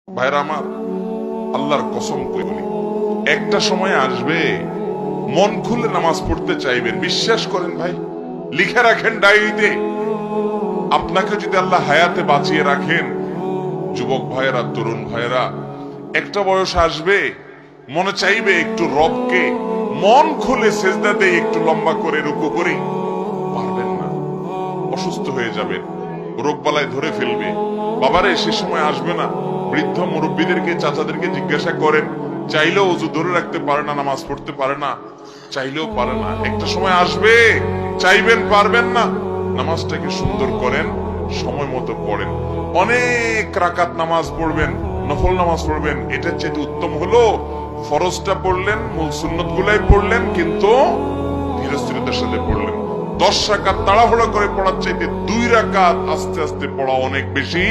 ভাইরা আমার, আল্লাহর কসম করে বলি, একটা সময় আসবে মন খুলে নামাজ পড়তে চাইবেন। বিশ্বাস করেন ভাই, লিখে রাখেন ডায়েরিতে। আপনাকে যদি আল্লাহ হায়াতে বাঁচিয়ে রাখেন, যুবক ভাইয়েরা, তরুণ ভাইয়েরা, একটা বয়স আসবে মনে চাইবে একটু রবকে মন খুলে সেজদা দিয়ে একটু লম্বা করে রুকু করি। পারবেন না, অসুস্থ হয়ে যাবেন, রোগবালায় ধরে ফেলবে। বাবারে, সে সময় আসবে না? বৃদ্ধ মুরব্বীদেরকে, চাচাদেরকে জিজ্ঞাসা করেন, চাইলেও ওযু ধরে রাখতে পারে না, নামাজ পড়তে পারে না, চাইলেও পারে না। একটা সময় আসবে চাইবেন, পারবেন না। নামাজটাকে সুন্দর করেন, সময় মতো পড়েন, অনেক রাকাত নামাজ পড়বেন, নফল নামাজ পড়বেন। এটার চেয়ে উত্তম হলো ফরজটা পড়লেন, মূল সুন্নত গুলাই পড়লেন, কিন্তু ধীরস্থিরতার সাথে পড়লেন। 10 রাকাত তাড়াহুড়া করে পড়ার চাইতে 2 রাকাত আস্তে আস্তে পড়া অনেক বেশি